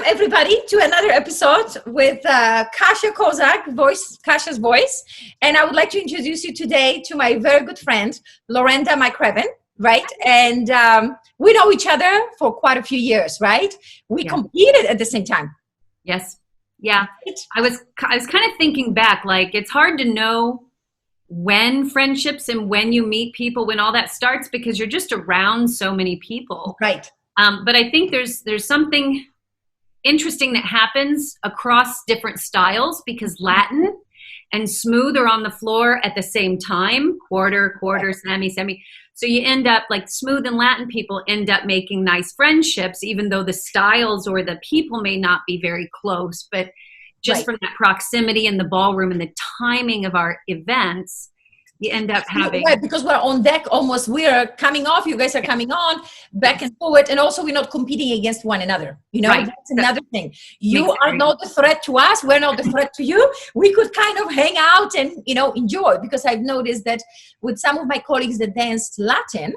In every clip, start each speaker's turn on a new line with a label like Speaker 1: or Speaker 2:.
Speaker 1: everybody to another episode with Kasia Kozak, Kasia's Voice. And I would like to introduce you today to my very good friend, Larinda McRaven, right? And we know each other for quite a few years, right? We competed at the same time.
Speaker 2: Yes. Yeah. I was kind of thinking back, like it's hard to know when friendships and when you meet people, when all that starts, because you're just around so many people.
Speaker 1: Right.
Speaker 2: But I think there's something interesting that happens across different styles, because Latin and smooth are on the floor at the same time, quarter, semi. So you end up like smooth and Latin people end up making nice friendships, even though the styles or the people may not be very close. But just from that proximity in the ballroom and the timing of our events, you end up having...
Speaker 1: Right, because we're on deck almost. We're coming off, you guys are coming on, back and forward, and also we're not competing against one another. You know, that's another thing. You are not a threat to us, we're not a threat to you. We could kind of hang out and, you know, enjoy, because I've noticed that with some of my colleagues that danced Latin,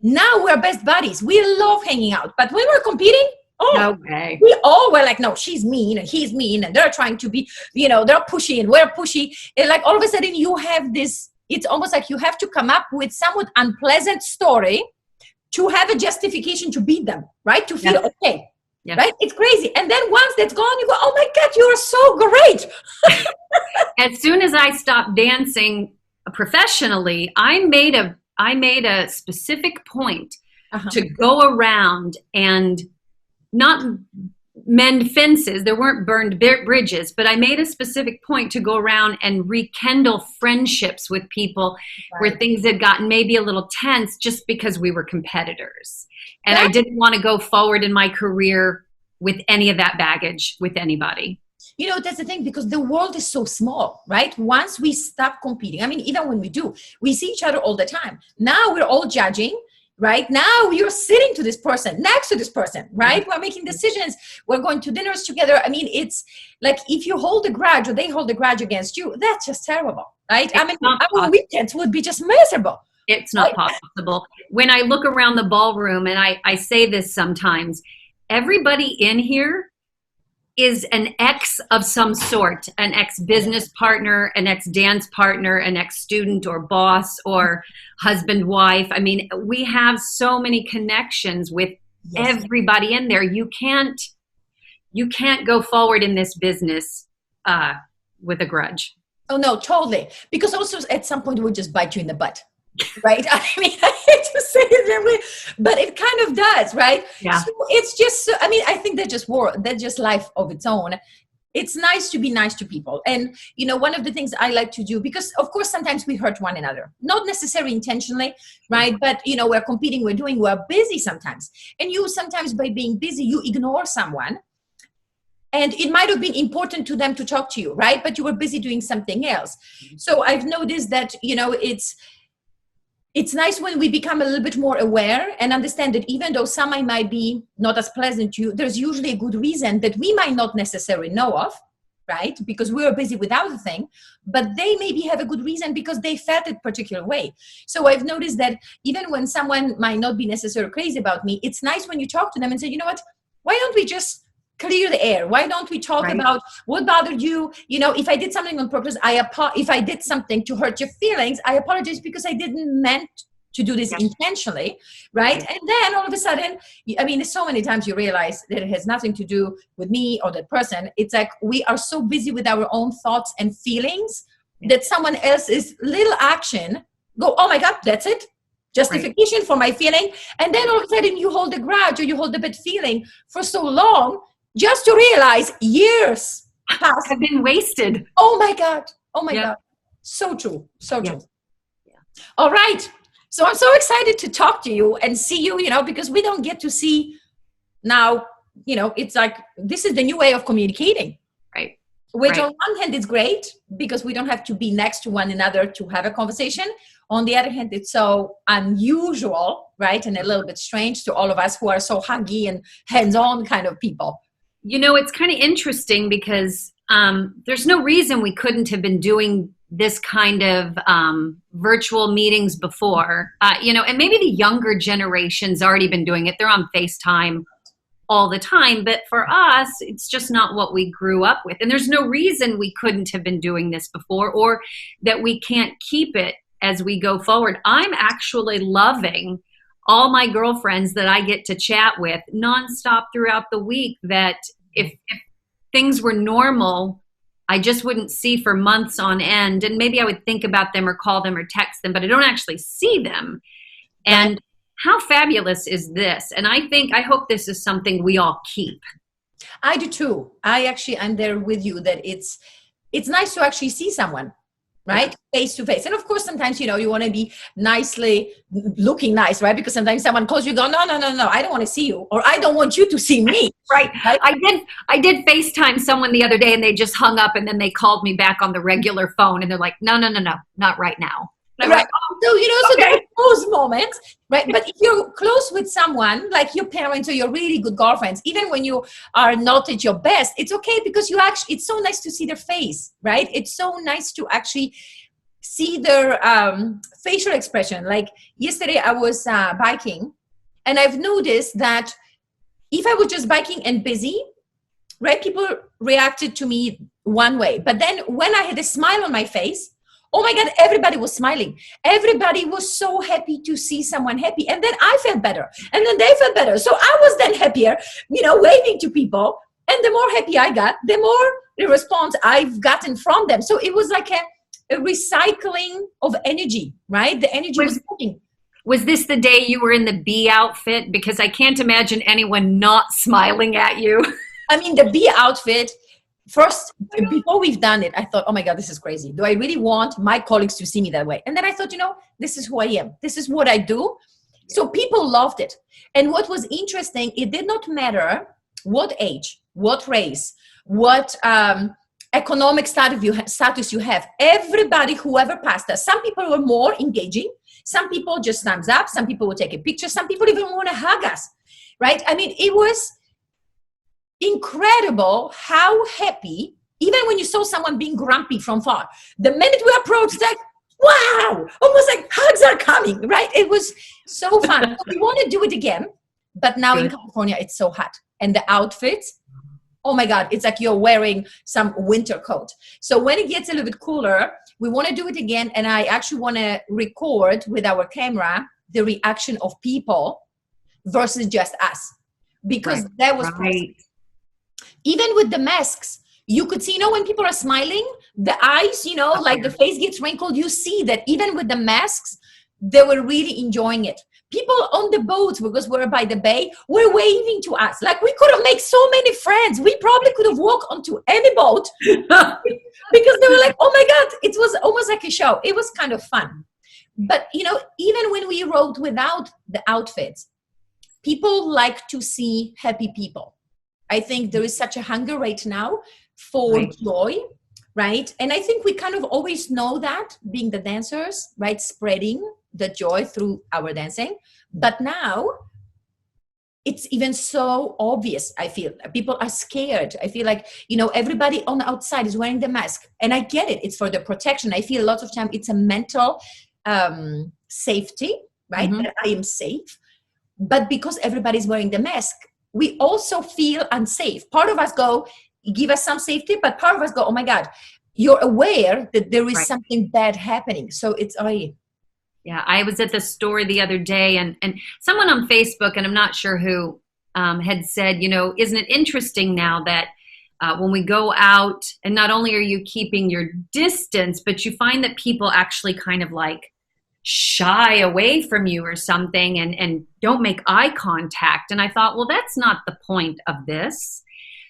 Speaker 1: now we're best buddies. We love hanging out. But when we're competing,
Speaker 2: no way.
Speaker 1: We all were like, no, she's mean and he's mean, and they're trying to be, you know, they're pushy and we're pushy. And like all of a sudden you have this, it's almost like you have to come up with somewhat unpleasant story to have a justification to beat them, right? To feel okay, right? It's crazy. And then once that's gone, you go, oh my God, you are so great.
Speaker 2: As soon as I stopped dancing professionally, I made a specific point to go around and not mend fences. There weren't burned bridges, but I made a specific point to go around and rekindle friendships with people where things had gotten maybe a little tense just because we were competitors. And I didn't want to go forward in my career with any of that baggage with anybody.
Speaker 1: You know, that's the thing, because the world is so small, right? Once we stop competing, I mean, even when we do, we see each other all the time. Now we're all judging. Right now, you're sitting to this person, next to this person, right? We're making decisions. We're going to dinners together. I mean, it's like if you hold a grudge or they hold a grudge against you, that's just terrible, right? I mean, our weekends would be just miserable.
Speaker 2: It's not possible. When I look around the ballroom, and I say this sometimes, everybody in here is an ex of some sort, an ex-business partner, an ex-dance partner, an ex-student or boss or husband, wife. I mean, we have so many connections with everybody in there. You can't go forward in this business with a grudge. Oh,
Speaker 1: no, totally. Because also at some point we'll just bite you in the butt. Right? I mean, I hate to say it that way, but it kind of does, right?
Speaker 2: Yeah.
Speaker 1: So it's just, I mean, I think that's just life of its own. It's nice to be nice to people. And, you know, one of the things I like to do, because of course, sometimes we hurt one another, not necessarily intentionally, right? But, you know, we're competing, we're busy sometimes. And you sometimes by being busy, you ignore someone. And it might have been important to them to talk to you, right? But you were busy doing something else. So I've noticed that, you know, it's nice when we become a little bit more aware and understand that even though some might be not as pleasant to you, there's usually a good reason that we might not necessarily know of, right? Because we were busy with other thing, but they maybe have a good reason because they felt it particular way. So I've noticed that even when someone might not be necessarily crazy about me, it's nice when you talk to them and say, you know what, why don't we just clear the air? Why don't we talk about what bothered you? You know, if I did something on purpose, if I did something to hurt your feelings, I apologize because I didn't meant to do this intentionally, right? And then all of a sudden, I mean, so many times you realize that it has nothing to do with me or that person. It's like we are so busy with our own thoughts and feelings that someone else's little action go, oh my God, that's it. Justification for my feeling. And then all of a sudden you hold a grudge or you hold a bad feeling for so long, just to realize years past
Speaker 2: have been wasted.
Speaker 1: Oh my God. Oh my God. So true. So true. Yeah. All right. So I'm so excited to talk to you and see you, you know, because we don't get to see now, you know, it's like, this is the new way of communicating.
Speaker 2: Right.
Speaker 1: Which on one hand is great because we don't have to be next to one another to have a conversation. On the other hand, it's so unusual, right? And a little bit strange to all of us who are so huggy and hands-on kind of people.
Speaker 2: You know, it's kind of interesting because there's no reason we couldn't have been doing this kind of virtual meetings before, you know, and maybe the younger generation's already been doing it. They're on FaceTime all the time. But for us, it's just not what we grew up with. And there's no reason we couldn't have been doing this before, or that we can't keep it as we go forward. I'm actually loving all my girlfriends that I get to chat with nonstop throughout the week, that if things were normal, I just wouldn't see for months on end. And maybe I would think about them or call them or text them, but I don't actually see them. And how fabulous is this? And I hope this is something we all keep.
Speaker 1: I do too. I'm there with you, that it's nice to actually see someone, right? Face to face. And of course, sometimes, you want to be looking nice, right? Because sometimes someone calls you, go, no, I don't want to see you, or I don't want you to see me.
Speaker 2: Right. I did FaceTime someone the other day, and they just hung up, and then they called me back on the regular phone, and they're like, no, not right now.
Speaker 1: Right. Like, oh, so, so there are those moments, right? But if you're close with someone, like your parents or your really good girlfriends, even when you are not at your best, it's okay, because it's so nice to see their face, right? It's so nice to actually see their facial expression. Like yesterday I was biking, and I've noticed that if I was just biking and busy, right, people reacted to me one way. But then when I had a smile on my face, oh my God, everybody was smiling. Everybody was so happy to see someone happy. And then I felt better. And then they felt better. So I was then happier, waving to people. And the more happy I got, the more the response I've gotten from them. So it was like a recycling of energy, right? The energy was working.
Speaker 2: Was this the day you were in the bee outfit? Because I can't imagine anyone not smiling at you.
Speaker 1: I mean, the bee outfit, first, before we've done it, I thought, oh my God, this is crazy. Do I really want my colleagues to see me that way? And then I thought, this is who I am. This is what I do. So people loved it. And what was interesting, it did not matter what age, what race, what economic status you have. Everybody, whoever passed us, some people were more engaging. Some people just thumbs up. Some people would take a picture. Some people even want to hug us, right? I mean, it was incredible how happy, even when you saw someone being grumpy from far, the minute we approached, like, wow, almost like hugs are coming, right? It was so fun. We want to do it again, but now in California, it's so hot. And the outfits, oh my God, it's like you're wearing some winter coat. So when it gets a little bit cooler, we want to do it again. And I actually want to record with our camera the reaction of people versus just us. Because that was
Speaker 2: right.
Speaker 1: Even with the masks, you could see, when people are smiling, the eyes, like the face gets wrinkled. You see that even with the masks, they were really enjoying it. People on the boats, because we're by the bay, were waving to us. Like we could have made so many friends. We probably could have walked onto any boat because they were like, oh my God, it was almost like a show. It was kind of fun. But, even when we rode without the outfits, people like to see happy people. I think there is such a hunger right now for joy, right? And I think we kind of always know that, being the dancers, right? Spreading the joy through our dancing. But now it's even so obvious. I feel people are scared. I feel like, everybody on the outside is wearing the mask. And I get it. It's for the protection. I feel a lot of time it's a mental safety, right?
Speaker 2: Mm-hmm.
Speaker 1: That I am safe. But because everybody's wearing the mask, we also feel unsafe. Part of us go, give us some safety, but part of us go, oh my God, you're aware that there is something bad happening. So it's,
Speaker 2: yeah, I was at the store the other day, and someone on Facebook, and I'm not sure who, had said, isn't it interesting now that when we go out, and not only are you keeping your distance, but you find that people actually kind of like shy away from you or something and don't make eye contact. And I thought, well, that's not the point of this.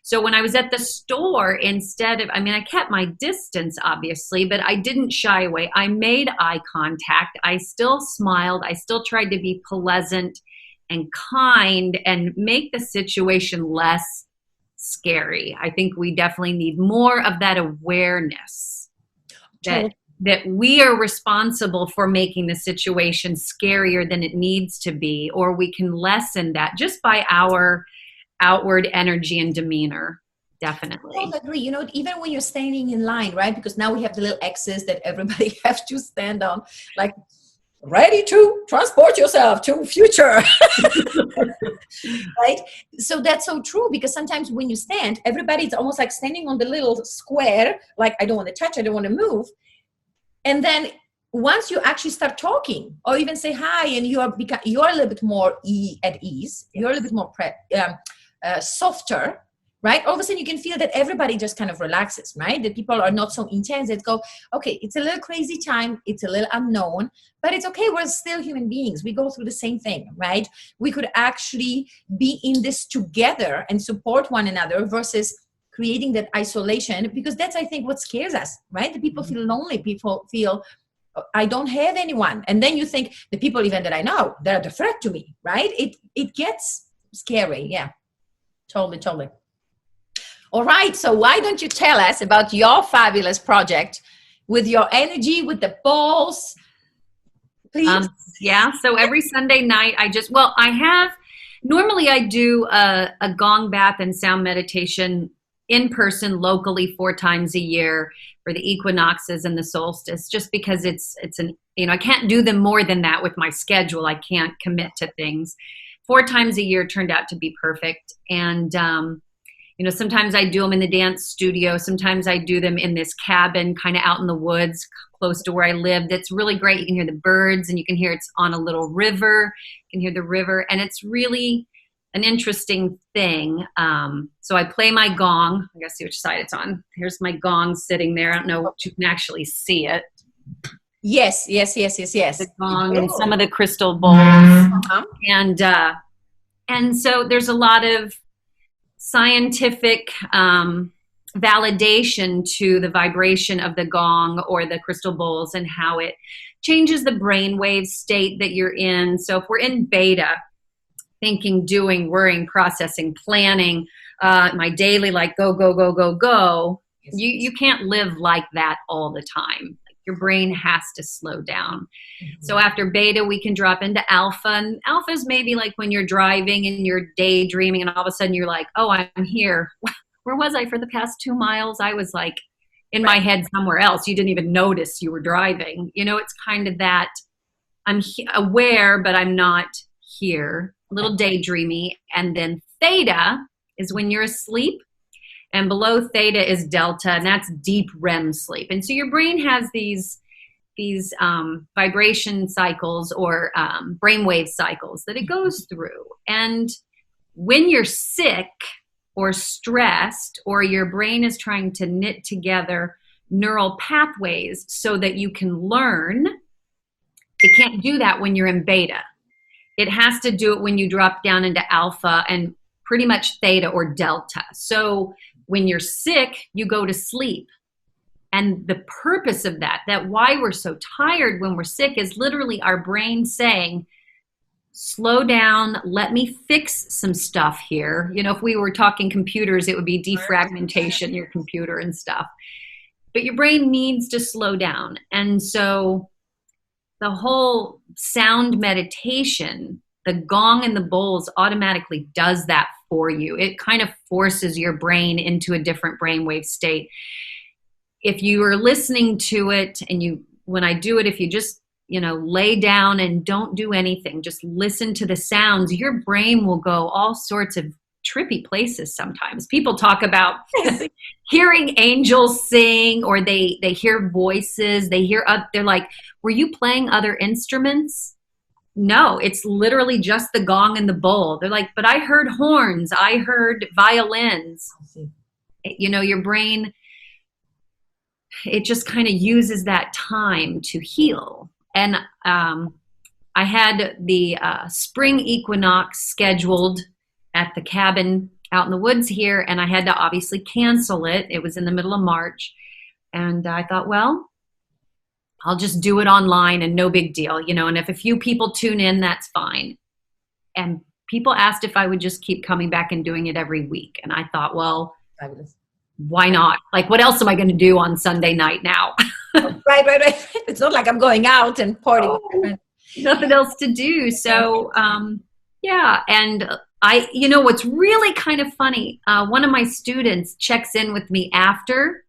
Speaker 2: So when I was at the store, I kept my distance, obviously, but I didn't shy away. I made eye contact. I still smiled. I still tried to be pleasant and kind and make the situation less scary. I think we definitely need more of that awareness that we are responsible for making the situation scarier than it needs to be, or we can lessen that just by our outward energy and demeanor. Definitely.
Speaker 1: I agree. Even when you're standing in line, right? Because now we have the little X's that everybody has to stand on. Like ready to transport yourself to future. Right? So that's so true, because sometimes when you stand, everybody's almost like standing on the little square, like I don't want to touch, I don't want to move. And then once you actually start talking or even say hi, and you're a little bit more at ease, you're a little bit more softer, right? All of a sudden you can feel that everybody just kind of relaxes, right? That people are not so intense. They go, okay, it's a little crazy time. It's a little unknown, but it's okay. We're still human beings. We go through the same thing, right? We could actually be in this together and support one another versus creating that isolation, because that's, I think, what scares us, right? The people feel lonely. People feel, I don't have anyone. And then you think the people even that I know, they're the threat to me, right? It gets scary. Yeah, totally. All right. So why don't you tell us about your fabulous project with your energy, with the balls, please?
Speaker 2: Yeah. So every Sunday night, normally I do a gong bath and sound meditation in person locally 4 times a year for the equinoxes and the solstice, just because I can't do them more than that with my schedule. I can't commit to things. 4 times a year turned out to be perfect. And, sometimes I do them in the dance studio. Sometimes I do them in this cabin kind of out in the woods close to where I lived. It's really great. You can hear the birds, and you can hear it's on a little river. You can hear the river, and it's really an interesting thing. So I play my gong. I gotta see which side it's on. Here's my gong sitting there. I don't know if you can actually see it.
Speaker 1: Yes.
Speaker 2: The gong and some of the crystal bowls. Uh-huh. And so there's a lot of scientific validation to the vibration of the gong or the crystal bowls and how it changes the brainwave state that you're in. So if we're in beta, thinking, doing, worrying, processing, planning, my daily, like go. Yes. You can't live like that all the time. Like, your brain has to slow down. Mm-hmm. So after beta, we can drop into alpha. And alpha is maybe like when you're driving and you're daydreaming, and all of a sudden you're like, oh, I'm here. Where was I for the past 2 miles? I was like in my head somewhere else. You didn't even notice you were driving. It's kind of that I'm aware, but I'm not here. A little daydreamy. And then theta is when you're asleep, and below theta is delta, and that's deep REM sleep. And so your brain has these vibration cycles or brainwave cycles that it goes through. And when you're sick or stressed, or your brain is trying to knit together neural pathways so that you can learn, it can't do that when you're in beta. It has to do it when you drop down into alpha and pretty much theta or delta. So when you're sick, you go to sleep. And the purpose of that why we're so tired when we're sick, is literally our brain saying, slow down, let me fix some stuff here. If we were talking computers, it would be defragmentation, your computer and stuff. But your brain needs to slow down. And so the whole sound meditation, the gong and the bowls automatically does that for you. It kind of forces your brain into a different brainwave state. If you are listening to it, and when I do it, if you just, lay down and don't do anything, just listen to the sounds, your brain will go all sorts of trippy places sometimes. People talk about hearing angels sing, or they hear voices, they're like, were you playing other instruments? No, it's literally just the gong and the bowl. They're like, but I heard horns, I heard violins. Your brain, it just kind of uses that time to heal. And I had the spring equinox scheduled at the cabin out in the woods here, and I had to obviously cancel it. It was in the middle of March, and I thought, well, I'll just do it online and no big deal, and if a few people tune in, that's fine. And people asked if I would just keep coming back and doing it every week. And I thought, well, fabulous. Why not? Like, what else am I going to do on Sunday night now?
Speaker 1: Right. It's not like I'm going out and partying. Oh,
Speaker 2: nothing else to do. So, yeah. And what's really kind of funny, one of my students checks in with me after,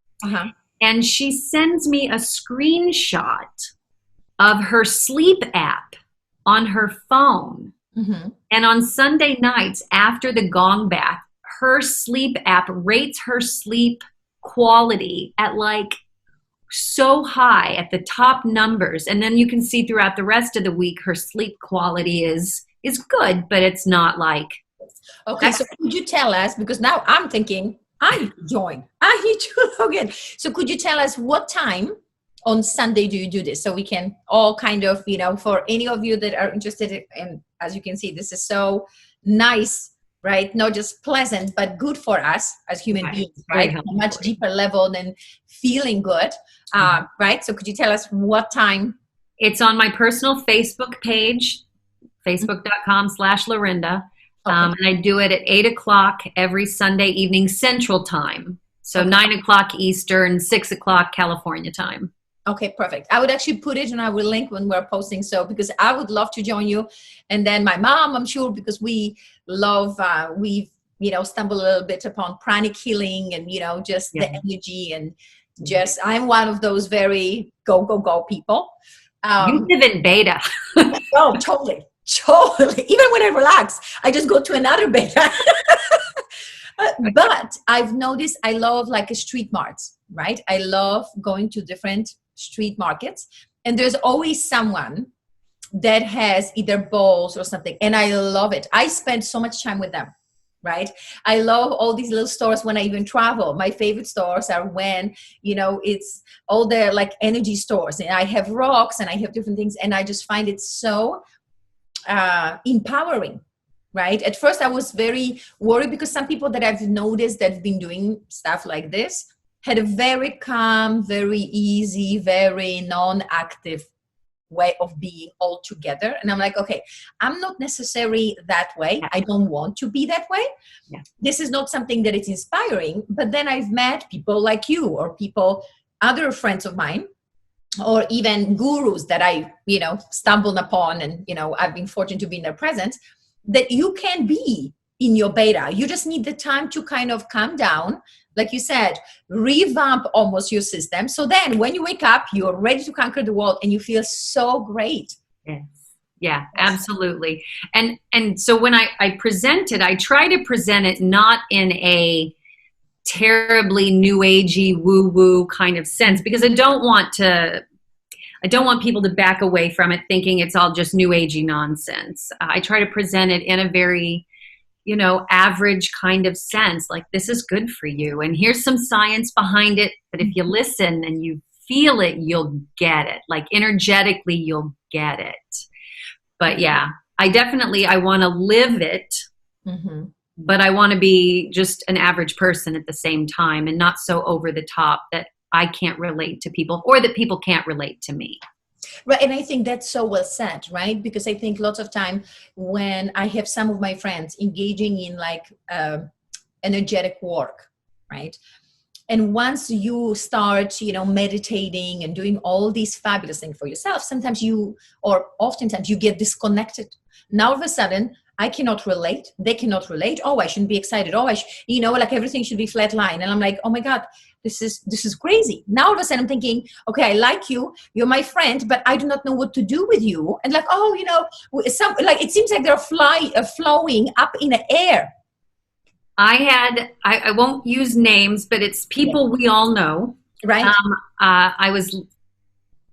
Speaker 2: and she sends me a screenshot of her sleep app on her phone.
Speaker 1: Mm-hmm.
Speaker 2: And on Sunday nights after the gong bath, her sleep app rates her sleep quality at like so high, at the top numbers. And then you can see throughout the rest of the week her sleep quality is good, but it's not like.
Speaker 1: Okay, so could you tell us, because now I'm thinking I need to join, I need to log in. So could you tell us what time on Sunday do you do this, so we can all kind of, for any of you that are interested in, as you can see, this is so nice, right? Not just pleasant, but good for us as human beings, right? A much deeper level than feeling good, right? So could you tell us what time?
Speaker 2: It's on my personal Facebook page, facebook.com/Larinda.
Speaker 1: Okay.
Speaker 2: And I do it at 8:00 every Sunday evening Central Time. So 9:00 Eastern, 6:00 California time.
Speaker 1: Okay, perfect. I would actually put it in our link when we're posting. So, because I would love to join you. And then my mom, I'm sure, because we love, we've, stumbled a little bit upon pranic healing and, just the energy and just, I'm one of those very go, go, go people.
Speaker 2: You live in beta.
Speaker 1: Oh, totally. Even when I relax, I just go to another beta. But I've noticed I love like street marts, right? I love going to different street markets, and there's always someone that has either bowls or something, and I love it. I spend so much time with them, right? I love all these little stores when I even travel. My favorite stores are when, it's all the like energy stores, and I have rocks and I have different things, and I just find it so empowering, right? At first I was very worried because some people that I've noticed that have been doing stuff like this had a very calm, very easy, very non-active way of being all together. And I'm like, okay, I'm not necessarily that way. I don't want to be that way.
Speaker 2: Yeah.
Speaker 1: This is not something that is inspiring. But then I've met people like you, or people, other friends of mine, or even gurus that I, stumbled upon, and, I've been fortunate to be in their presence, that you can be in your beta. You just need the time to kind of calm down, like you said, revamp almost your system. So then when you wake up, you're ready to conquer the world and you feel so great.
Speaker 2: Yes. Yeah, absolutely. And so when I present it, I try to present it not in a terribly new agey woo-woo kind of sense, because I don't want people to back away from it thinking it's all just new agey nonsense. I try to present it in a very, average kind of sense, like this is good for you. And here's some science behind it. But if you listen and you feel it, you'll get it. Like energetically, you'll get it. But yeah, I want to live it. Mm-hmm. But I want to be just an average person at the same time, and not so over the top that I can't relate to people, or that people can't relate to me.
Speaker 1: Right. And I think that's so well said, right? Because I think lots of time when I have some of my friends engaging in like energetic work, right? And once you start, meditating and doing all these fabulous things for yourself, sometimes oftentimes you get disconnected. Now all of a sudden, I cannot relate. They cannot relate. Oh, I shouldn't be excited. Oh, like everything should be flat line. And I'm like, oh my God, this is crazy. Now all of a sudden I'm thinking, okay, I like you. You're my friend, but I do not know what to do with you. And like, it seems like they're flowing up in the air.
Speaker 2: I won't use names, but it's people we all know.
Speaker 1: Right.
Speaker 2: I was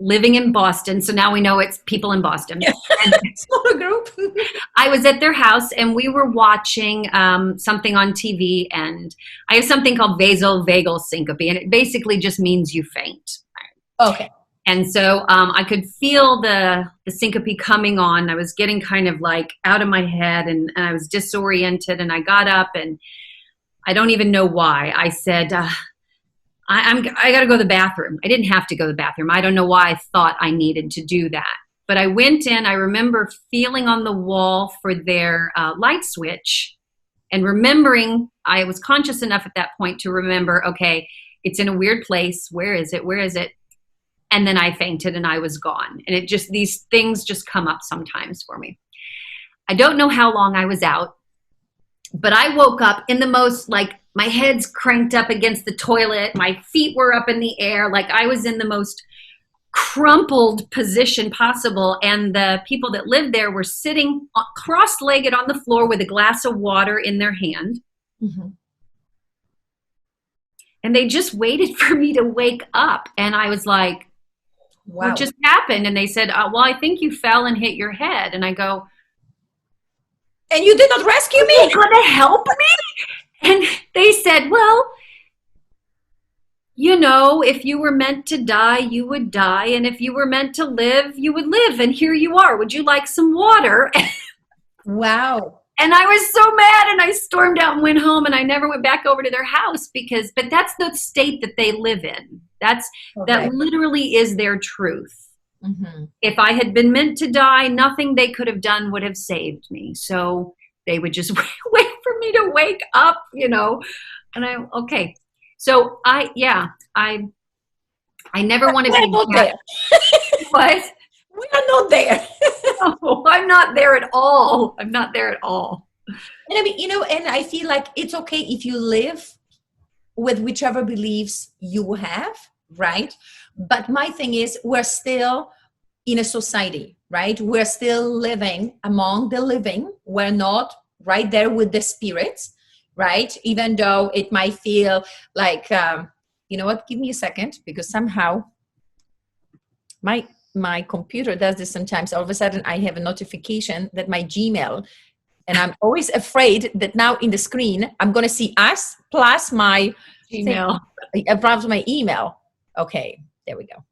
Speaker 2: living in Boston, so now we know it's people in Boston.
Speaker 1: Smaller group.
Speaker 2: I was at their house and we were watching something on TV, and I have something called vasovagal syncope, and it basically just means you faint.
Speaker 1: Okay.
Speaker 2: And so I could feel the syncope coming on. I was getting kind of like out of my head, and I was disoriented, and I got up, and I don't even know why. I said, I got to go to the bathroom. I didn't have to go to the bathroom. I don't know why I thought I needed to do that. But I went in. I remember feeling on the wall for their light switch, and remembering, I was conscious enough at that point to remember, okay, it's in a weird place. Where is it? Where is it? And then I fainted and I was gone. And these things just come up sometimes for me. I don't know how long I was out, but I woke up in the most, like, my head's cranked up against the toilet. My feet were up in the air. Like I was in the most crumpled position possible. And the people that lived there were sitting cross-legged on the floor with a glass of water in their hand.
Speaker 1: Mm-hmm.
Speaker 2: And they just waited for me to wake up. And I was like,
Speaker 1: wow.
Speaker 2: What just happened? And they said, well, I think you fell and hit your head. And I go,
Speaker 1: and you did not rescue me?
Speaker 2: You're going to help me? And they said, well, you know, if you were meant to die, you would die. And if you were meant to live, you would live. And here you are. Would you like some water?
Speaker 1: Wow.
Speaker 2: And I was so mad, and I stormed out and went home, and I never went back over to their house but that's the state that they live in. That literally is their truth.
Speaker 1: Mm-hmm.
Speaker 2: If I had been meant to die, nothing they could have done would have saved me. So they would just wait for me to wake up, you know. And okay. So I never want to be
Speaker 1: there.
Speaker 2: What?
Speaker 1: We are not there.
Speaker 2: No, I'm not there at all. I'm not there at all.
Speaker 1: And I mean, you know, and I feel like it's okay if you live with whichever beliefs you have, right? But my thing is, we're still in a society, right? We're still living among the living. We're not right there with the spirits, right? Even though it might feel like, you know what, give me a second, because somehow my computer does this sometimes. All of a sudden I have a notification that my Gmail, and I'm always afraid that now in the screen, I'm going to see us plus my
Speaker 2: email,
Speaker 1: plus my email. Okay, there we go.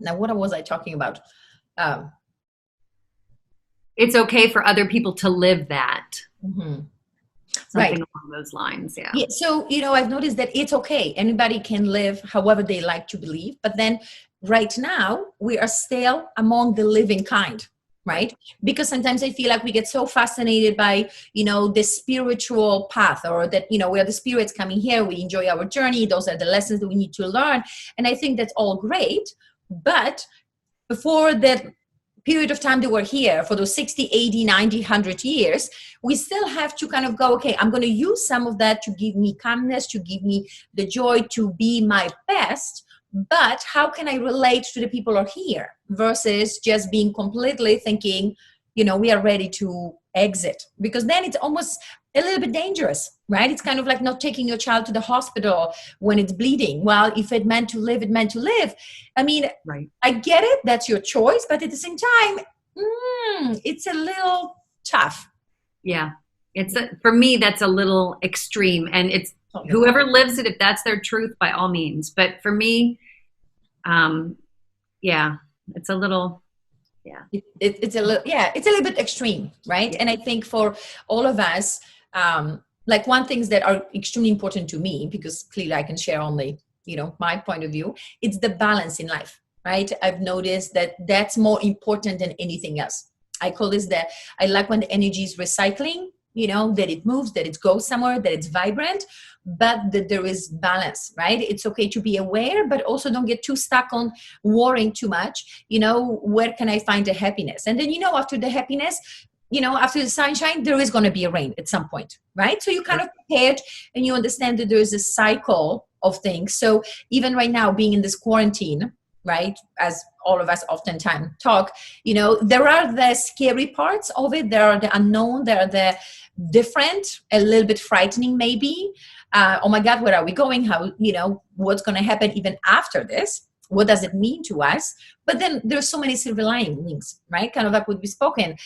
Speaker 1: Now, what was I talking about?
Speaker 2: It's okay for other people to live that.
Speaker 1: Mm-hmm.
Speaker 2: Something along those lines, yeah.
Speaker 1: So, you know, I've noticed that it's okay. Anybody can live however they like to believe. But then right now, we are still among the living kind, right? Because sometimes I feel like we get so fascinated by, you know, the spiritual path, or that, you know, we are the spirits coming here. We enjoy our journey. Those are the lessons that we need to learn. And I think that's all great. But before that period of time that we're here, for those 60, 80, 90, 100 years, we still have to kind of go, okay, I'm going to use some of that to give me calmness, to give me the joy, to be my best. But how can I relate to the people who are here versus just being completely thinking, you know, we are ready to exit? Because then it's almost a little bit dangerous, right? It's kind of like not taking your child to the hospital when it's bleeding. Well, if it meant to live, it meant to live. I mean,
Speaker 2: right.
Speaker 1: I get it. That's your choice. But at the same time, it's a little tough.
Speaker 2: Yeah. For me, that's a little extreme. And it's whoever lives it, if that's their truth, by all means. But for me, it's a little... Yeah,
Speaker 1: it's a little bit extreme, right?
Speaker 2: Yeah.
Speaker 1: And I think for all of us, like one things that are extremely important to me, because clearly I can share only, you know, my point of view, it's the balance in life, right? I've noticed that that's more important than anything else. I call this I like when the energy is recycling, you know, that it moves, that it goes somewhere, that it's vibrant, but that there is balance, right? It's okay to be aware, but also don't get too stuck on worrying too much. You know, where can I find the happiness? And then, you know, after the happiness, you know, after the sunshine, there is going to be a rain at some point, right? So you kind of prepared, and you understand that there is a cycle of things. So even right now, being in this quarantine, right, as all of us oftentimes talk, you know, there are the scary parts of it. There are the unknown. There are the different, a little bit frightening maybe. Oh my God, where are we going? How, you know, what's going to happen even after this? What does it mean to us? But then there's so many silver linings, right? Kind of like what we spoken.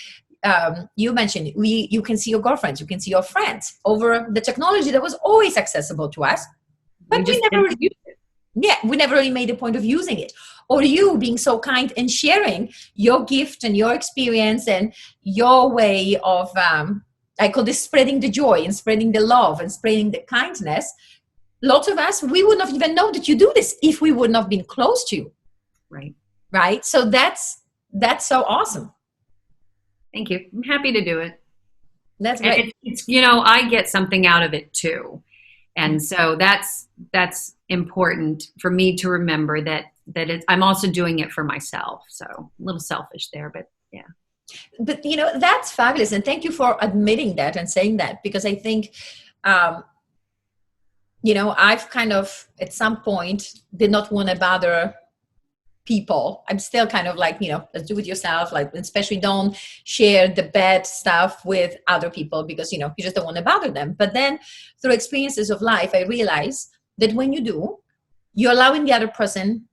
Speaker 1: You mentioned you can see your girlfriends, you can see your friends over the technology that was always accessible to us, but we never used it. Yeah, we never really made a point of using it. Or you being so kind and sharing your gift and your experience and your way of, I call this spreading the joy and spreading the love and spreading the kindness. Lots of us, we would not even know that you do this if we would not have been close to you.
Speaker 2: Right.
Speaker 1: Right. So that's so awesome.
Speaker 2: Thank you. I'm happy to do it.
Speaker 1: That's great.
Speaker 2: It's, you know, I get something out of it too. And so that's important for me to remember that I'm also doing it for myself. So a little selfish there, but yeah.
Speaker 1: But, you know, that's fabulous. And thank you for admitting that and saying that, because I think, you know, I've kind of at some point did not want to bother people. I'm still kind of like, let's do it yourself. Like, especially don't share the bad stuff with other people because, you just don't want to bother them. But then through experiences of life, I realized that when you do, you're allowing the other person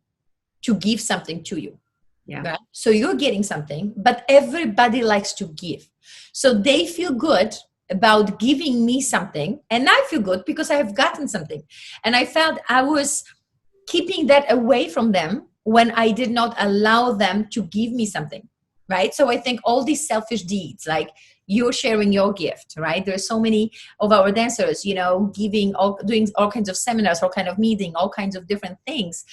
Speaker 1: to give something to you.
Speaker 2: Yeah.
Speaker 1: Right? So you're getting something, but everybody likes to give. So they feel good about giving me something, and I feel good because I have gotten something. And I felt I was keeping that away from them when I did not allow them to give me something, right? So I think all these selfish deeds, like you're sharing your gift, right? There's so many of our dancers, doing all kinds of seminars, all kind of meeting, all kinds of different things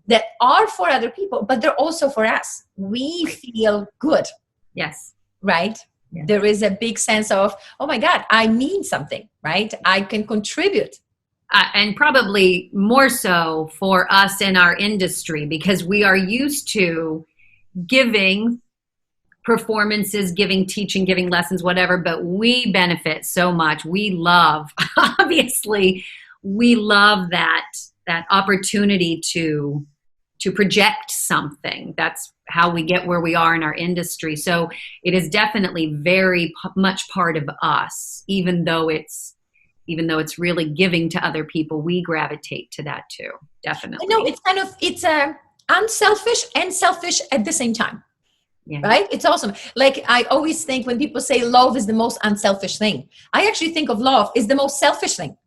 Speaker 1: that are for other people, but they're also for us. We feel good.
Speaker 2: Yes.
Speaker 1: Right?
Speaker 2: Yes.
Speaker 1: There is a big sense of, oh my God, I mean something, right? I can contribute.
Speaker 2: And probably more so for us in our industry, because we are used to giving performances, giving teaching, giving lessons, whatever, but we benefit so much. We love, obviously, we love that opportunity to project something. That's how we get where we are in our industry. So it is definitely very much part of us, even though it's really giving to other people, we gravitate to that too. Definitely.
Speaker 1: I know it's unselfish and selfish at the same time.
Speaker 2: Yeah.
Speaker 1: Right? It's awesome. Like I always think when people say love is the most unselfish thing, I actually think of love is the most selfish thing.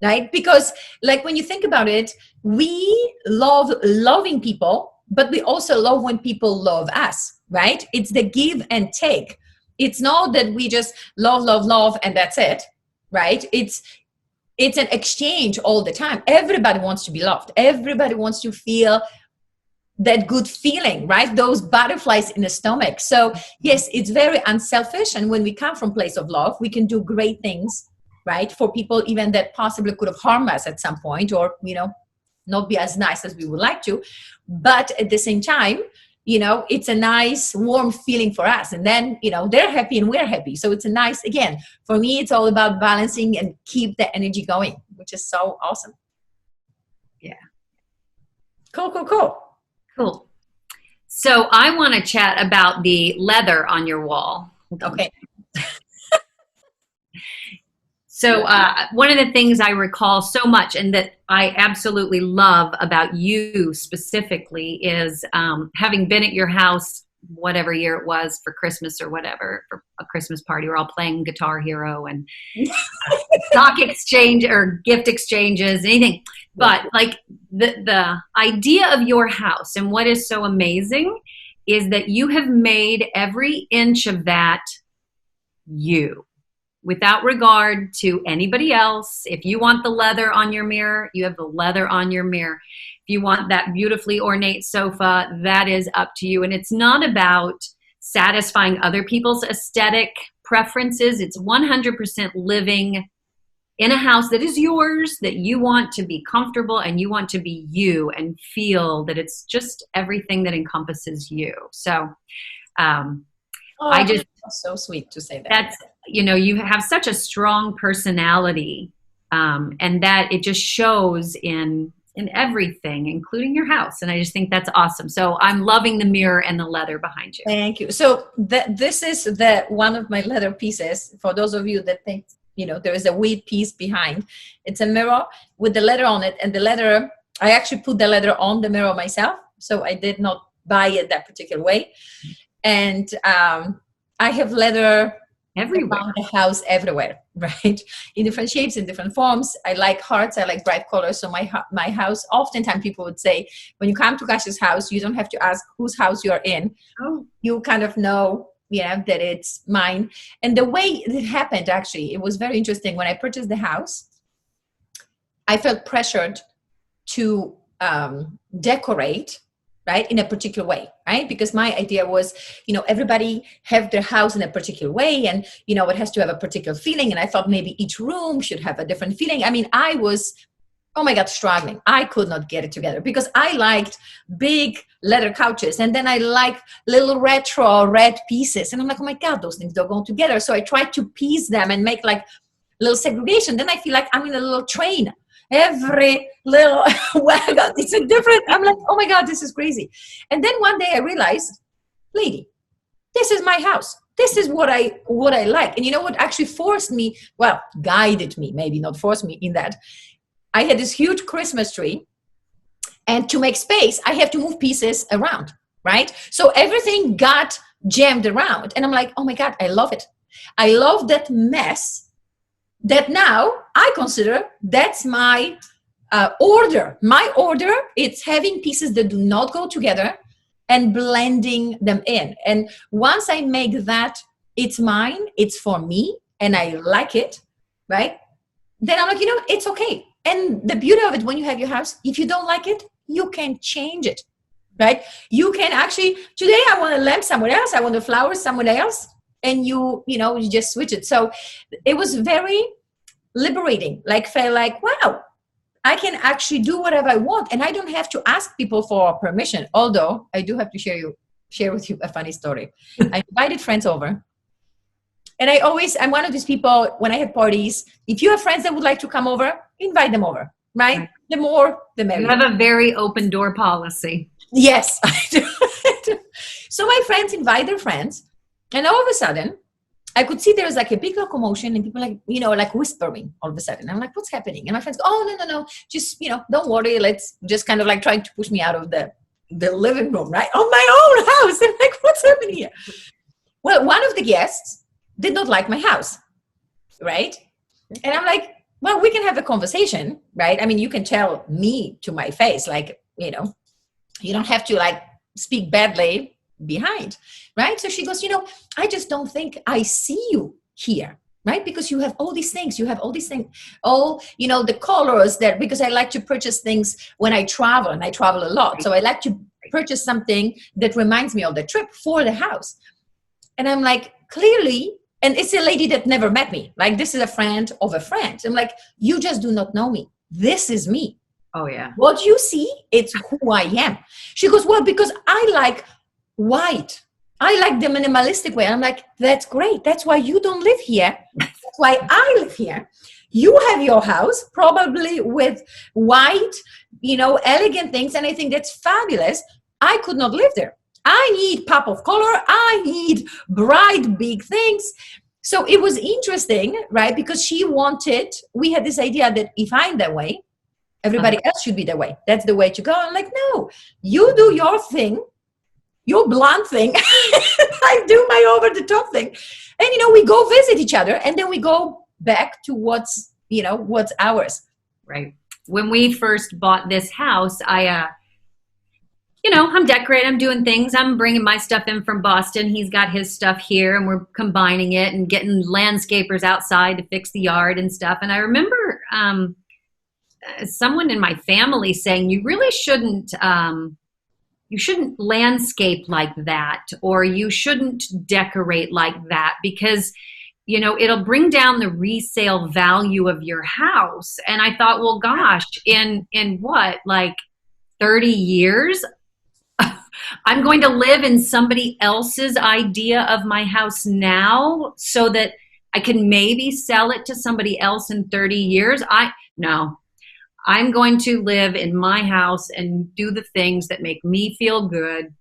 Speaker 1: Right? Because like when you think about it, we love loving people, but we also love when people love us, right? It's the give and take. It's not that we just love, and that's it, right? It's an exchange all the time. Everybody wants to be loved. Everybody wants to feel that good feeling, right? Those butterflies in the stomach. So yes, it's very unselfish. And when we come from place of love, we can do great things, right? For people even that possibly could have harmed us at some point, or, not be as nice as we would like to. But at the same time, it's a nice, warm feeling for us. And then, they're happy and we're happy. So it's a nice, again, for me, it's all about balancing and keep the energy going, which is so awesome.
Speaker 2: Yeah.
Speaker 1: Cool.
Speaker 2: So I want to chat about the leather on your wall.
Speaker 1: Okay.
Speaker 2: So one of the things I recall so much and that I absolutely love about you specifically is having been at your house, whatever year it was for Christmas or whatever, for a Christmas party, we're all playing Guitar Hero and stock exchange or gift exchanges, anything. But like the idea of your house and what is so amazing is that you have made every inch of that you. Without regard to anybody else. If you want the leather on your mirror, you have the leather on your mirror. If you want that beautifully ornate sofa, that is up to you. And it's not about satisfying other people's aesthetic preferences. It's 100% living in a house that is yours, that you want to be comfortable and you want to be you and feel that it's just everything that encompasses you. So
Speaker 1: that's so sweet to say that.
Speaker 2: That's, you have such a strong personality, and that it just shows in everything, including your house. And I just think that's awesome. So I'm loving the mirror and the leather behind you.
Speaker 1: Thank you. So this is one of my leather pieces. For those of you that think, there is a weird piece behind. It's a mirror with the leather on it. And the leather, I actually put the leather on the mirror myself. So I did not buy it that particular way. And I have leather everywhere, around the house, everywhere, right? In different shapes, in different forms. I like hearts. I like bright colors. So my house, oftentimes people would say, when you come to Kasia's house, you don't have to ask whose house you're in. Oh. You kind of know, that it's mine. And the way it happened, actually, it was very interesting. When I purchased the house, I felt pressured to decorate, right, in a particular way, right? Because my idea was, everybody have their house in a particular way, and it has to have a particular feeling. And I thought maybe each room should have a different feeling. I mean, I was, oh my God, struggling. I could not get it together because I liked big leather couches, and then I like little retro red pieces, and I'm like, oh my God, those things don't go together. So I tried to piece them and make like little segregation. Then I feel like I'm in a little train. every little wagon. It's a different, I'm like, oh my God, this is crazy. And then one day I realized, lady, this is my house. This is what I like. And you know what actually forced me, well, guided me, maybe not forced me in that. I had this huge Christmas tree, and to make space, I have to move pieces around, right? So everything got jammed around. And I'm like, oh my God, I love it. I love that mess that now I consider that's my order. My order, it's having pieces that do not go together and blending them in. And once I make that, it's mine, it's for me, and I like it, right? Then I'm like, it's okay. And the beauty of it, when you have your house, if you don't like it, you can change it, right? You can actually, today I want a lamp somewhere else, I want the flowers somewhere else, and you just switch it. So it was very liberating, felt like, wow, I can actually do whatever I want, and I don't have to ask people for permission. Although I do have to share with you a funny story. I invited friends over, and I'm one of these people, when I have parties, if you have friends that would like to come over, invite them over, right? The more, the merrier.
Speaker 2: You have a very open door policy.
Speaker 1: Yes, I do. So my friends invite their friends, and all of a sudden, I could see there's a big commotion, and people whispering all of a sudden. I'm like, what's happening? And my friends go, oh, no. Just, don't worry. Let's just kind of trying to push me out of the living room, right? On my own house. And what's happening here? Well, one of the guests did not like my house, right? And I'm like, well, we can have a conversation, right? I mean, you can tell me to my face, you don't have to speak badly behind, right? So she goes, I just don't think I see you here, right? Because you have all these things, the colors there, because I like to purchase things when I travel, and I travel a lot. So I like to purchase something that reminds me of the trip for the house. And I'm like, clearly, and it's a lady that never met me. This is a friend of a friend. I'm like, you just do not know me. This is me.
Speaker 2: Oh yeah.
Speaker 1: What you see, it's who I am. She goes, well, because I like white. I like the minimalistic way. I'm like, that's great. That's why you don't live here. That's why I live here. You have your house probably with white, elegant things. And I think that's fabulous. I could not live there. I need pop of color. I need bright, big things. So it was interesting, right? Because we had this idea that if I'm that way, everybody else should be that way. That's the way to go. I'm like, no, you do your thing. Your blunt thing. I do my over the top thing. And, we go visit each other, and then we go back to what's ours.
Speaker 2: Right. When we first bought this house, I'm decorating, I'm doing things. I'm bringing my stuff in from Boston. He's got his stuff here, and we're combining it and getting landscapers outside to fix the yard and stuff. And I remember someone in my family saying, you really shouldn't landscape like that, or you shouldn't decorate like that, because, it'll bring down the resale value of your house. And I thought, well, gosh, in what, 30 years, I'm going to live in somebody else's idea of my house now so that I can maybe sell it to somebody else in 30 years. No. I'm going to live in my house and do the things that make me feel good.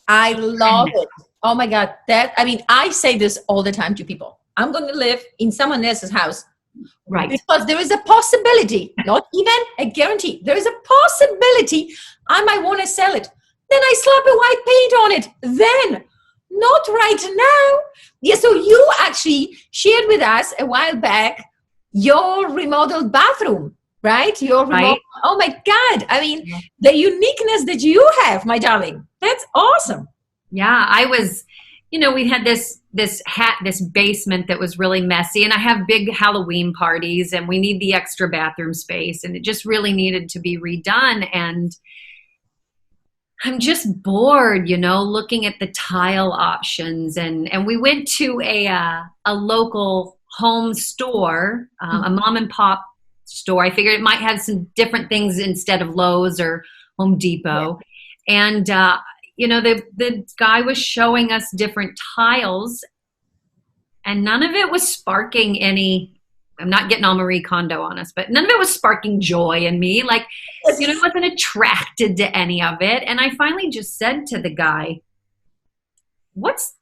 Speaker 1: I love it. Oh my God. I say this all the time to people. I'm going to live in someone else's house.
Speaker 2: Right.
Speaker 1: Because there is a possibility, not even a guarantee. There is a possibility I might want to sell it. Then I slap a white paint on it. Then, not right now. Yeah, so you actually shared with us a while back your remodeled bathroom. Right?
Speaker 2: Right.
Speaker 1: Oh my God. I mean, the uniqueness that you have, my darling, that's awesome.
Speaker 2: Yeah. I was, we had this basement that was really messy, and I have big Halloween parties, and we need the extra bathroom space, and it just really needed to be redone. And I'm just bored, looking at the tile options. And we went to a local home store, a mom and pop store. I figured it might have some different things instead of Lowe's or Home Depot. Yeah. And, the guy was showing us different tiles, and none of it was sparking any I'm not getting all Marie Kondo on us, but none of it was sparking joy in me. Like, you know, I wasn't attracted to any of it. And I finally just said to the guy, what's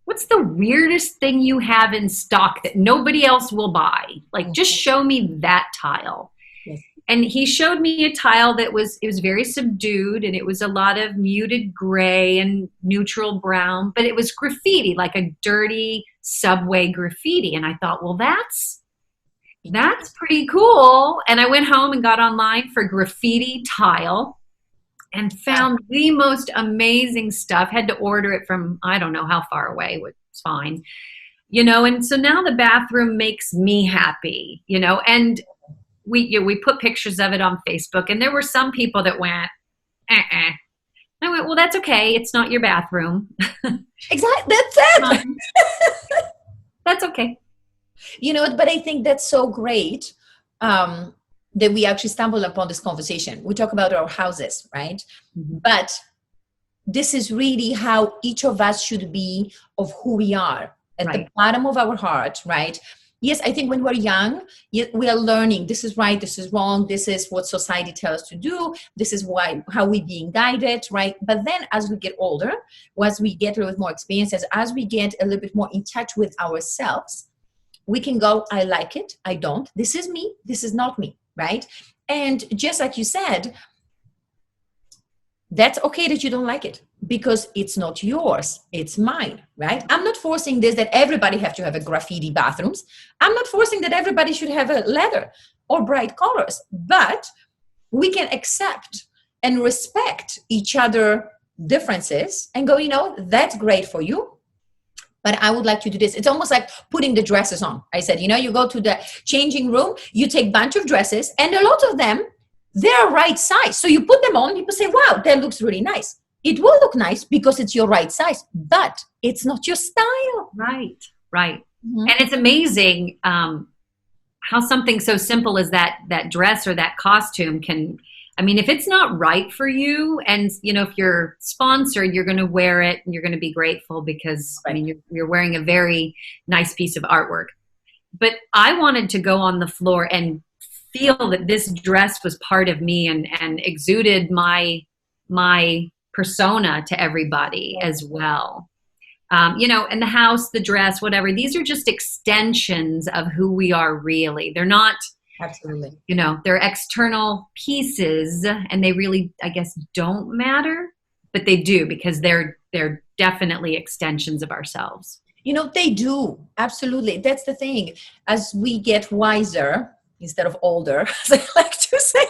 Speaker 2: the weirdest thing you have in stock that nobody else will buy? Like, just show me that tile.
Speaker 1: Yes.
Speaker 2: And he showed me a tile that was very subdued, and it was a lot of muted gray and neutral brown, but it was graffiti, like a dirty subway graffiti. And I thought, well, that's pretty cool. And I went home and got online for graffiti tile and found the most amazing stuff. Had to order it from, I don't know how far away, which is fine. You know, and so now the bathroom makes me happy, you know, and we put pictures of it on Facebook, and there were some people that went, I went, well, that's okay. It's not your bathroom.
Speaker 1: Exactly. That's it.
Speaker 2: That's okay.
Speaker 1: You know, but I think that's so great that we actually stumbled upon this conversation. We talk about our houses, right? Mm-hmm. But this is really how each of us should be of who we are at the bottom of our heart, right? Yes, I think when we're young, we are learning this is right, this is wrong, this is what society tells us to do, this is how we're being guided, right? But then as we get older, as we get a little bit more experiences, as we get a little bit more in touch with ourselves, we can go, I like it, I don't, this is me, this is not me, right? And just like you said, that's okay that you don't like it because it's not yours, it's mine, right? I'm not forcing this that everybody have to have a graffiti bathrooms. I'm not forcing that everybody should have a leather or bright colors, but we can accept and respect each other differences and go, you know, that's great for you, but I would like to do this. It's almost like putting the dresses on. I said, you know, you go to the changing room, you take a bunch of dresses, and a lot of them, they're right size. So you put them on, people say, wow, that looks really nice. It will look nice because it's your right size, but it's not your style.
Speaker 2: Right. Mm-hmm. And it's amazing how something so simple as that dress or that costume can, I mean, if it's not right for you, and, you know, if you're sponsored, you're going to wear it and you're going to be grateful because, I mean, you're wearing a very nice piece of artwork. But I wanted to go on the floor and feel that this dress was part of me and exuded my persona to everybody as well. You know, and the house, the dress, whatever, these are just extensions of who we are really. They're not,
Speaker 1: absolutely,
Speaker 2: you know, they're external pieces and they really, I guess, don't matter, but they do because they're definitely extensions of ourselves.
Speaker 1: You know, they do. Absolutely. That's the thing. As we get wiser, instead of older, as I like to say,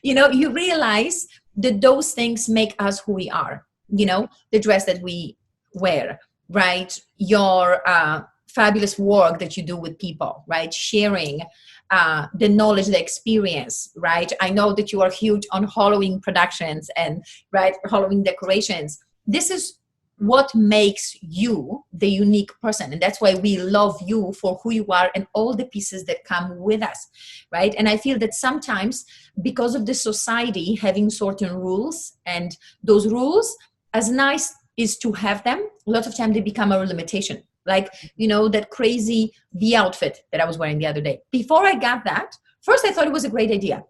Speaker 1: you know, you realize that those things make us who we are. You know, the dress that we wear, right? Your fabulous work that you do with people, right? Sharing the knowledge, the experience, right? I know that you are huge on Halloween productions and, right, Halloween decorations. This is what makes you the unique person. And that's why we love you for who you are and all the pieces that come with us, right? And I feel that sometimes because of the society having certain rules, and those rules, as nice is to have them, a lot of time they become our limitation. Like, you know, that crazy V outfit that I was wearing the other day. Before I got that, first I thought it was a great idea,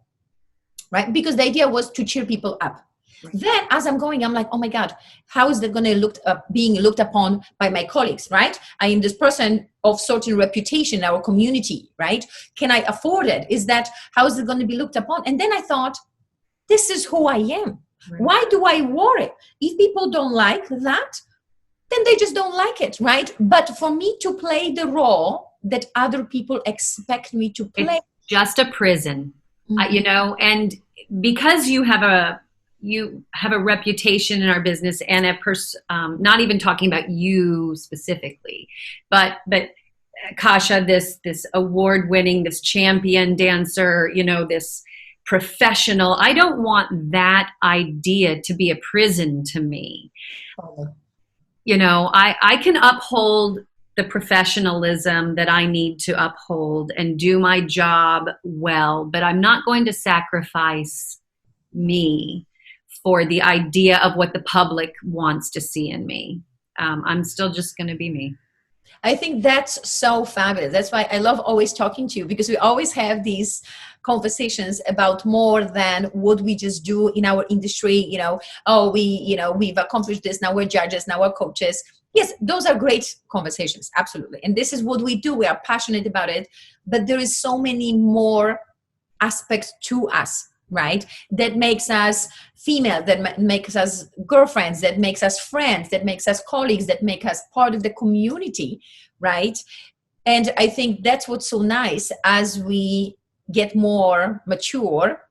Speaker 1: right? Because the idea was to cheer people up. Then as I'm going, I'm like, oh my God, how is that going to being looked upon by my colleagues, right? I am this person of certain reputation in our community, right? Can I afford it? How is it going to be looked upon? And then I thought, this is who I am. Right. Why do I wear it? If people don't like that, then they just don't like it, right? But for me to play the role that other people expect me to play.
Speaker 2: It's just a prison, you know, and because you have a reputation in our business and not even talking about you specifically, but Kasia, this award-winning, this champion dancer, you know, this professional, I don't want that idea to be a prison to me. You know, I can uphold the professionalism that I need to uphold and do my job well, but I'm not going to sacrifice me for the idea of what the public wants to see in me. I'm still just going to be me.
Speaker 1: I think that's so fabulous. That's why I love always talking to you, because we always have these conversations about more than what we just do in our industry. Oh, we've accomplished this. Now we're judges. Now we're coaches. Yes, those are great conversations. Absolutely. And this is what we do. We are passionate about it, but there is so many more aspects to us, right? That makes us female, that makes us girlfriends, that makes us friends, that makes us colleagues, that make us part of the community, right? And I think that's what's so nice. As we get more mature,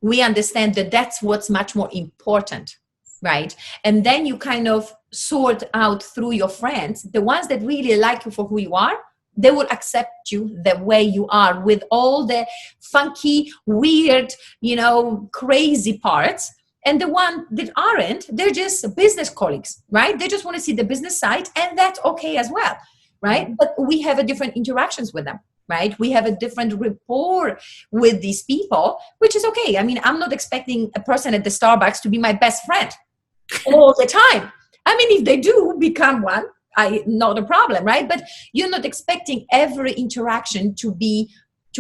Speaker 1: we understand that that's what's much more important, right? And then you kind of sort out through your friends, the ones that really like you for who you are. They will accept you the way you are, with all the funky, weird, crazy parts. And the ones that aren't, they're just business colleagues, right? They just want to see the business side, and that's okay as well, right? But we have a different interactions with them, right? We have a different rapport with these people, which is okay. I mean, I'm not expecting a person at the Starbucks to be my best friend all the time. I mean, if they do become one, not a problem, right? But you're not expecting every interaction to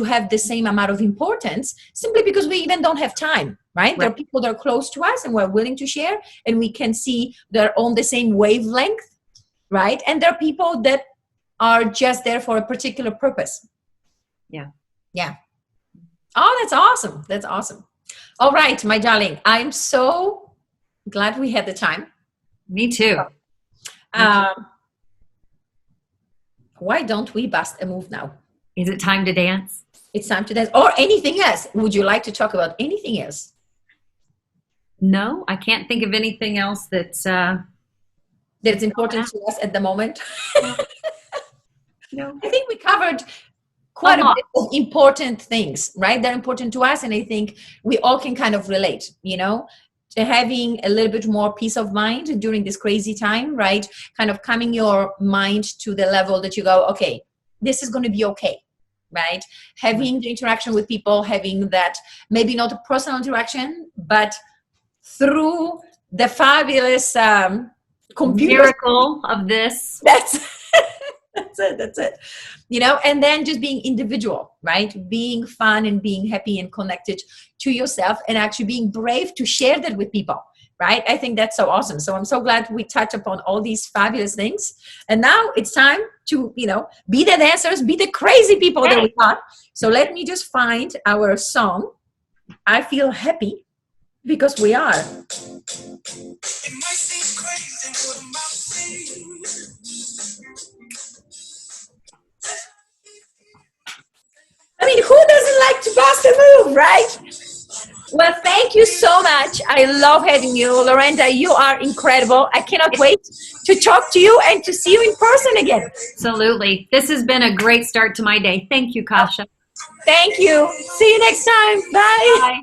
Speaker 1: have the same amount of importance, simply because we even don't have time, right? There are people that are close to us and we're willing to share, and we can see they're on the same wavelength, right? And there are people that are just there for a particular purpose. Yeah. Oh, that's awesome. That's awesome. All right, my darling, I'm so glad we had the time.
Speaker 2: Me too.
Speaker 1: Why don't we bust a move now?
Speaker 2: Is it time to dance?
Speaker 1: It's time to dance, or anything else. Would you like to talk about anything else?
Speaker 2: No, I can't think of anything else that's
Speaker 1: important to us at the moment.
Speaker 2: No.
Speaker 1: I think we covered quite a bit of important things, right? They're important to us, and I think we all can kind of relate, to having a little bit more peace of mind during this crazy time, right? Kind of calming your mind to the level that you go, okay, this is going to be okay, right? Having the interaction with people, having that, maybe not a personal interaction, but through the fabulous
Speaker 2: miracle of this.
Speaker 1: That's it. And then just being individual, right? Being fun and being happy and connected to yourself, and actually being brave to share that with people, right? I think that's so awesome. So I'm so glad we touched upon all these fabulous things. And now it's time to, be the dancers, be the crazy people that we are. So let me just find our song. I feel happy because we are. It might seem crazy what I'm about to say. I mean, who doesn't like to bust a move, right? Well, thank you so much. I love having you. Larinda, you are incredible. I cannot wait to talk to you and to see you in person again.
Speaker 2: Absolutely. This has been a great start to my day. Thank you, Kasia.
Speaker 1: Thank you. See you next time. Bye.
Speaker 2: Bye.